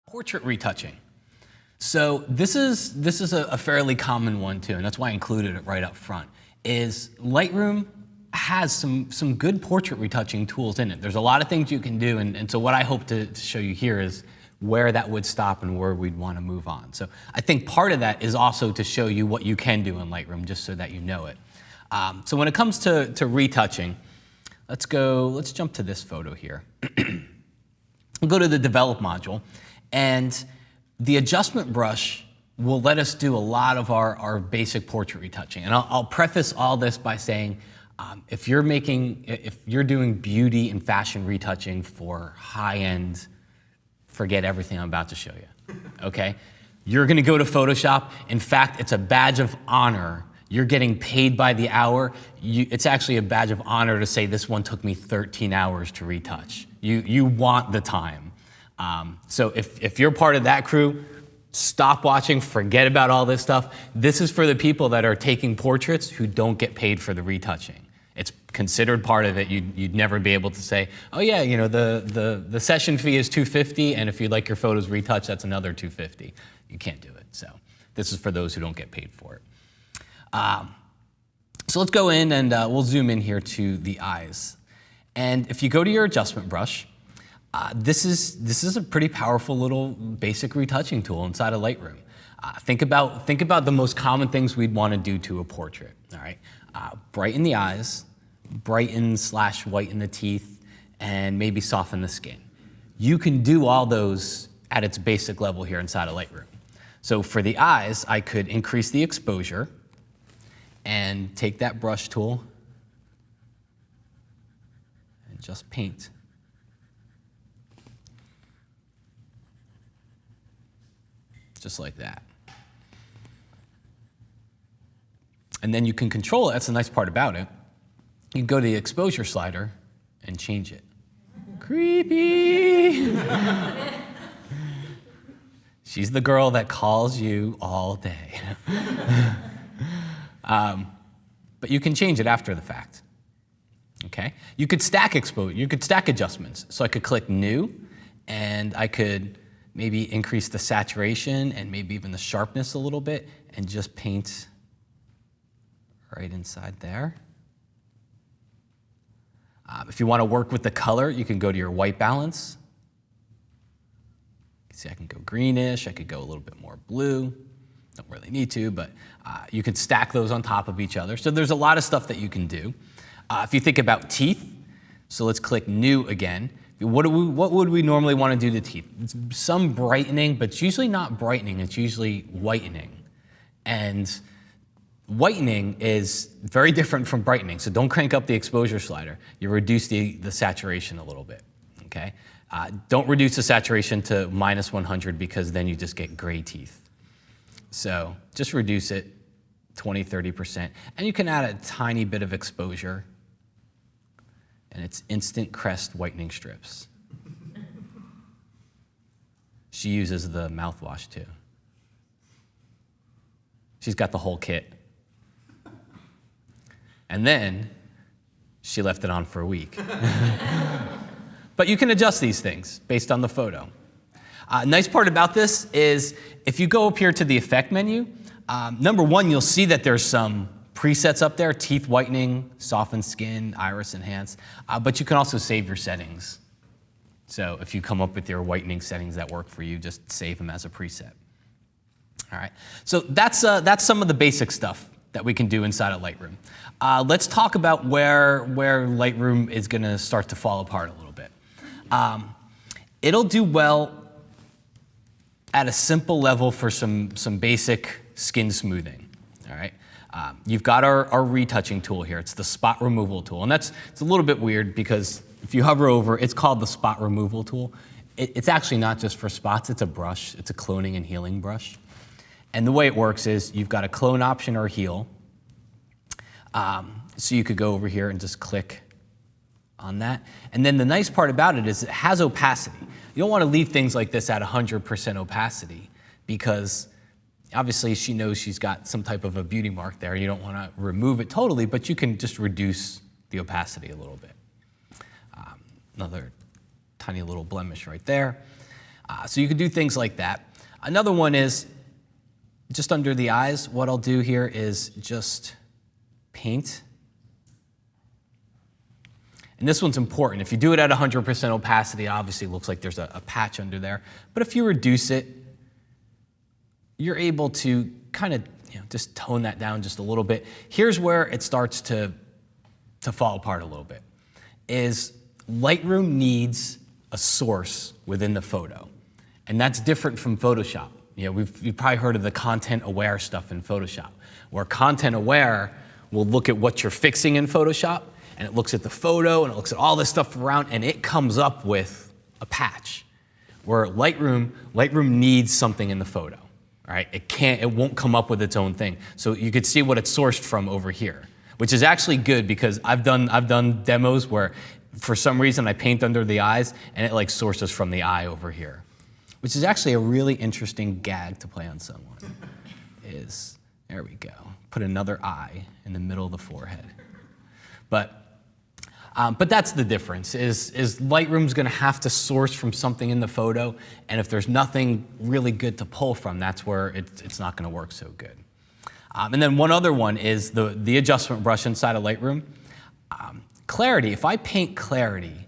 Portrait retouching. So this is a fairly common one too, and that's why I included it right up front, is Lightroom has some good portrait retouching tools in it. There's a lot of things you can do, and so what I hope to show you here is where that would stop and where we'd want to move on. So I think part of that is also to show you what you can do in Lightroom, just so that you know it. So when it comes to retouching, let's jump to this photo here. We'll go to the Develop module, and the adjustment brush will let us do a lot of our basic portrait retouching. And I'll preface all this by saying, if you're doing beauty and fashion retouching for high-end, forget everything I'm about to show you, okay? You're gonna go to Photoshop. In fact, it's a badge of honor. You're getting paid by the hour. It's actually a badge of honor to say this one took me 13 hours to retouch. You want the time. So if you're part of that crew, stop watching, forget about all this stuff. This is for the people that are taking portraits who don't get paid for the retouching. It's considered part of it. You'd never be able to say, oh yeah, you know, the session fee is $250, and if you'd like your photos retouched, that's another $250. You can't do it. So this is for those who don't get paid for it. So let's go in and we'll zoom in here to the eyes. And if you go to your adjustment brush, this is a pretty powerful little basic retouching tool inside of Lightroom. Think about the most common things we'd want to do to a portrait. All right, brighten the eyes, brighten/whiten the teeth, and maybe soften the skin. You can do all those at its basic level here inside of Lightroom. So for the eyes, I could increase the exposure and take that brush tool and just paint. Just like that. And then you can control it. That's the nice part about it. You can go to the exposure slider and change it. Creepy. She's the girl that calls you all day. But you can change it after the fact. Okay? You could stack exposure. You could stack adjustments. So I could click New, and I could maybe increase the saturation and maybe even the sharpness a little bit, and just paint right inside there. If you want to work with the color, you can go to your white balance. You can see I can go greenish, I could go a little bit more blue. Don't really need to, but you can stack those on top of each other. So there's a lot of stuff that you can do. If you think about teeth, so let's click New again. What would we normally want to do to teeth? It's some brightening, but it's usually not brightening, it's usually whitening. And whitening is very different from brightening, so don't crank up the exposure slider. You reduce the saturation a little bit, okay? Don't reduce the saturation to -100 because then you just get gray teeth. So just reduce it 20–30%, and you can add a tiny bit of exposure, and it's instant crest whitening strips. She uses the mouthwash too. She's got the whole kit. And then she left it on for a week. But you can adjust these things based on the photo. Nice part about this is if you go up here to the effect menu, number one, you'll see that there's some presets up there: teeth whitening, soften skin, iris enhance, but you can also save your settings. So if you come up with your whitening settings that work for you, just save them as a preset. All right, so that's some of the basic stuff that we can do inside of Lightroom. Let's talk about where Lightroom is gonna start to fall apart a little bit. It'll do well at a simple level for some basic skin smoothing, all right? You've got our retouching tool here. It's the spot removal tool, and it's a little bit weird because if you hover over, it's called the spot removal tool. It's actually not just for spots, it's a brush. It's a cloning and healing brush. And the way it works is you've got a clone option or heal. So you could go over here and just click on that. And then the nice part about it is it has opacity. You don't want to leave things like this at 100% opacity because obviously she knows she's got some type of a beauty mark there. You don't want to remove it totally, but you can just reduce the opacity a little bit. Another tiny little blemish right there. So you could do things like that. Another one is just under the eyes. What I'll do here is just paint. And this one's important. If you do it at 100% opacity, it obviously looks like there's a patch under there. But if you reduce it, you're able to kind of just tone that down just a little bit. Here's where it starts to fall apart a little bit, is Lightroom needs a source within the photo. And that's different from Photoshop. You've probably heard of the content-aware stuff in Photoshop, where content-aware will look at what you're fixing in Photoshop, and it looks at the photo, and it looks at all this stuff around, and it comes up with a patch. Where Lightroom needs something in the photo, all right? It won't come up with its own thing. So you could see what it's sourced from over here, which is actually good because I've done demos where for some reason I paint under the eyes, and it like sources from the eye over here, which is actually a really interesting gag to play on someone. There we go. Put another eye in the middle of the forehead. But that's the difference, is Lightroom's gonna have to source from something in the photo, and if there's nothing really good to pull from, that's where it's not gonna work so good. And then one other one is the adjustment brush inside of Lightroom. Clarity, if I paint clarity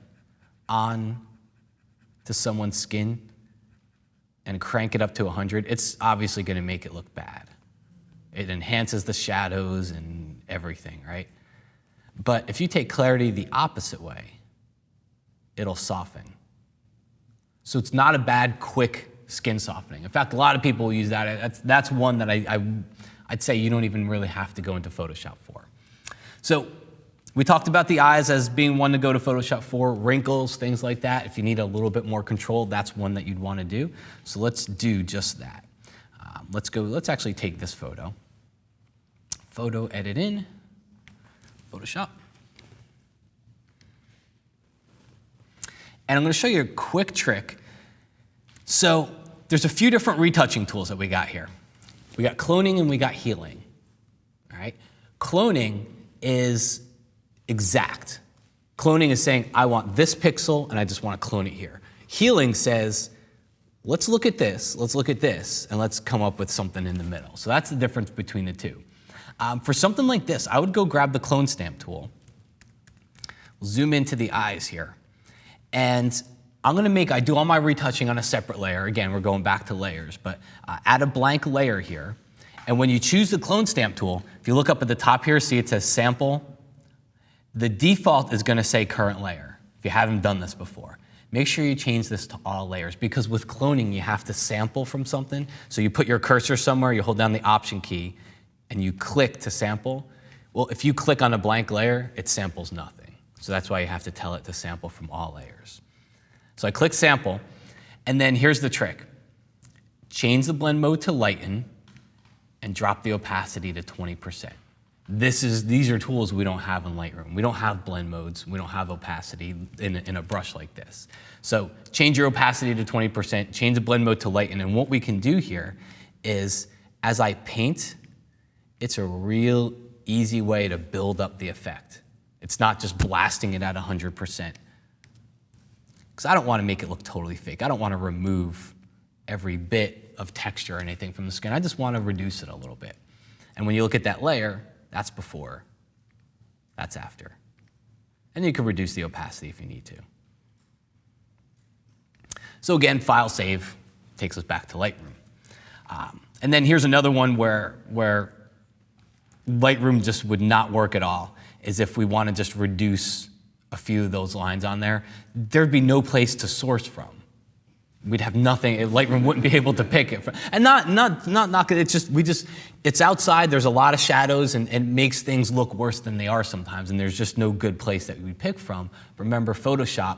on to someone's skin and crank it up to 100, it's obviously gonna make it look bad. It enhances the shadows and everything, right? But if you take clarity the opposite way, it'll soften. So it's not a bad, quick skin softening. In fact, a lot of people will use that. That's one that I'd say you don't even really have to go into Photoshop for. So we talked about the eyes as being one to go to Photoshop for, wrinkles, things like that. If you need a little bit more control, that's one that you'd want to do. So let's do just that. Let's actually take this photo. Photo, edit in, Photoshop. And I'm going to show you a quick trick. So there's a few different retouching tools that we got here. We got cloning and we got healing. All right? Cloning is exact. Cloning is saying, I want this pixel and I just want to clone it here. Healing says, let's look at this, and let's come up with something in the middle. So that's the difference between the two. For something like this, I would go grab the clone stamp tool. We'll zoom into the eyes here. And I do all my retouching on a separate layer. Again, we're going back to layers, but add a blank layer here. And when you choose the clone stamp tool, if you look up at the top here, see it says sample. The default is gonna say current layer, if you haven't done this before. Make sure you change this to all layers, because with cloning, you have to sample from something. So you put your cursor somewhere, you hold down the Option key, and you click to sample. Well, if you click on a blank layer, it samples nothing. So that's why you have to tell it to sample from all layers. So I click sample, and then here's the trick. Change the blend mode to lighten, and drop the opacity to 20%. These are tools we don't have in Lightroom. We don't have blend modes. We don't have opacity in a brush like this. So change your opacity to 20%, change the blend mode to lighten, and what we can do here is, as I paint, it's a real easy way to build up the effect. It's not just blasting it at 100%. Because I don't want to make it look totally fake. I don't want to remove every bit of texture or anything from the skin. I just want to reduce it a little bit. And when you look at that layer, that's before, that's after. And you can reduce the opacity if you need to. So again, file save takes us back to Lightroom. And then here's another one where Lightroom just would not work at all, is if we want to just reduce a few of those lines on there, there'd be no place to source from. We'd have nothing. Lightroom wouldn't be able to pick it from. And it's outside. There's a lot of shadows, and it makes things look worse than they are sometimes. And there's just no good place that we pick from. Remember, Photoshop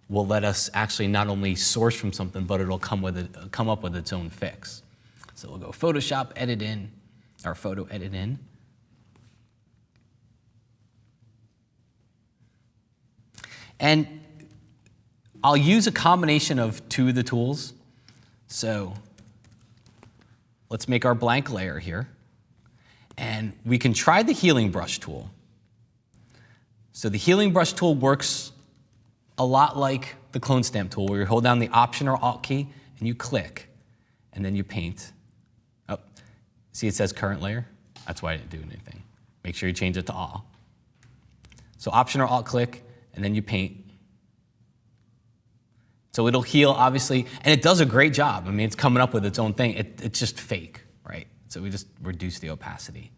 will let us actually not only source from something, but it'll come up with its own fix. So we'll go Photoshop, edit in, or photo edit in. And I'll use a combination of two of the tools. So let's make our blank layer here. And we can try the healing brush tool. So the healing brush tool works a lot like the clone stamp tool, where you hold down the Option or Alt key and you click, and then you paint. Oh, see it says current layer? That's why I didn't do anything. Make sure you change it to all. So Option or Alt click, and then you paint. So it'll heal, obviously, and it does a great job. I mean, it's coming up with its own thing. It's just fake, right? So we just reduce the opacity.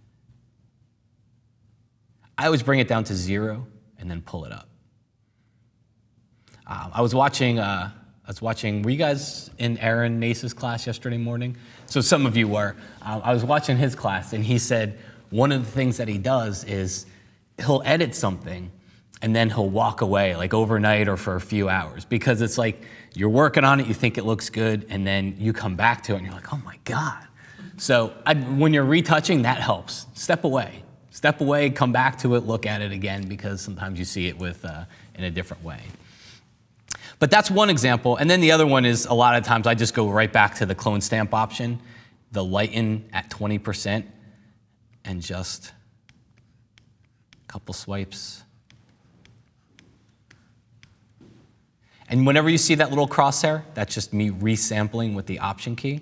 I always bring it down to 0 and then pull it up. I was watching, were you guys in Aaron Nace's class yesterday morning? So some of you were. I was watching his class, and he said one of the things that he does is he'll edit something, and then he'll walk away, like overnight or for a few hours, because it's like you're working on it, you think it looks good, and then you come back to it, and you're like, oh my God. So when you're retouching, that helps. Step away. Step away, come back to it, look at it again, because sometimes you see it in a different way. But that's one example. And then the other one is a lot of times I just go right back to the clone stamp option, the lighten at 20%, and just a couple swipes. And whenever you see that little crosshair, that's just me resampling with the Option key.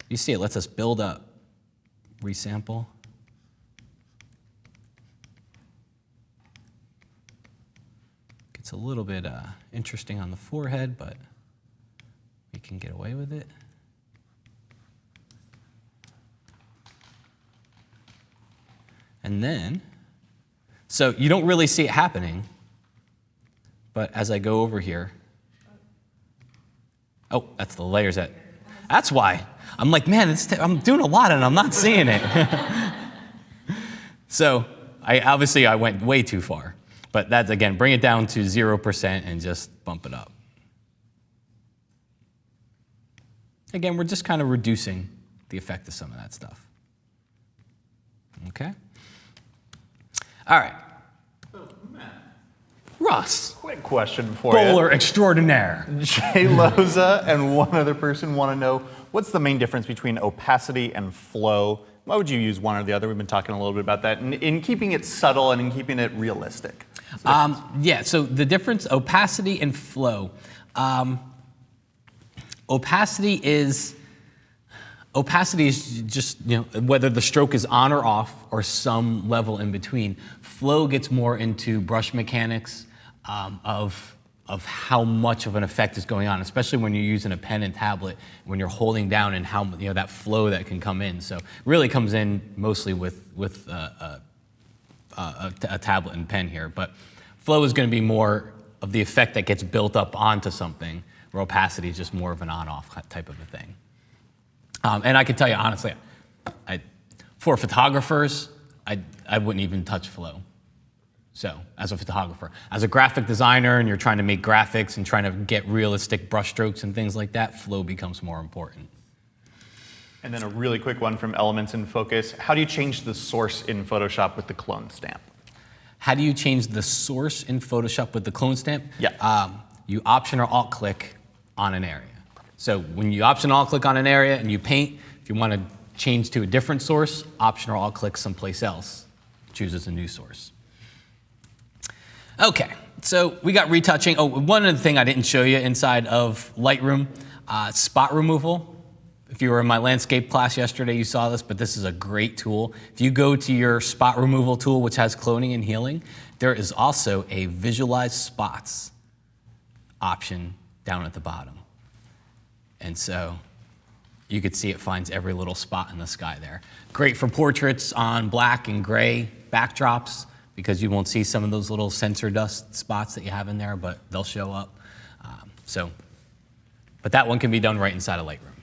You see it lets us build up, resample. It's a little bit interesting on the forehead, but we can get away with it. And then, so you don't really see it happening, but as I go over here, oh, that's the layers that's why. I'm like, man, I'm doing a lot and I'm not seeing it. So obviously I went way too far. But that's, again, bring it down to 0% and just bump it up. Again, we're just kind of reducing the effect of some of that stuff. Okay? All right. So, Matt, Russ. quick question for you. Bowler extraordinaire. Jay Loza and one other person want to know, what's the main difference between opacity and flow? Why would you use one or the other? We've been talking a little bit about that. In keeping it subtle and in keeping it realistic. Yeah, so the difference, opacity and flow. Opacity is just, whether the stroke is on or off or some level in between. Flow gets more into brush mechanics of how much of an effect is going on, especially when you're using a pen and tablet, when you're holding down and how that flow that can come in. So really comes in mostly with a tablet and pen here, but flow is going to be more of the effect that gets built up onto something, where opacity is just more of an on-off type of a thing. And I can tell you honestly, for photographers, I wouldn't even touch flow. So as a photographer, as a graphic designer, and you're trying to make graphics and trying to get realistic brush strokes and things like that, flow becomes more important. And then a really quick one from Elements in Focus. How do you change the source in Photoshop with the clone stamp? How do you change the source in Photoshop with the clone stamp? Yeah. You Option or Alt click on an area. So when you Option or Alt click on an area and you paint, if you want to change to a different source, Option or Alt click someplace else, chooses a new source. Okay, so we got retouching. Oh, one other thing I didn't show you inside of Lightroom, spot removal. If you were in my landscape class yesterday, you saw this, but this is a great tool. If you go to your spot removal tool, which has cloning and healing, there is also a visualize spots option down at the bottom. And so you could see it finds every little spot in the sky there. Great for portraits on black and gray backdrops, because you won't see some of those little sensor dust spots that you have in there, but they'll show up. But that one can be done right inside of Lightroom.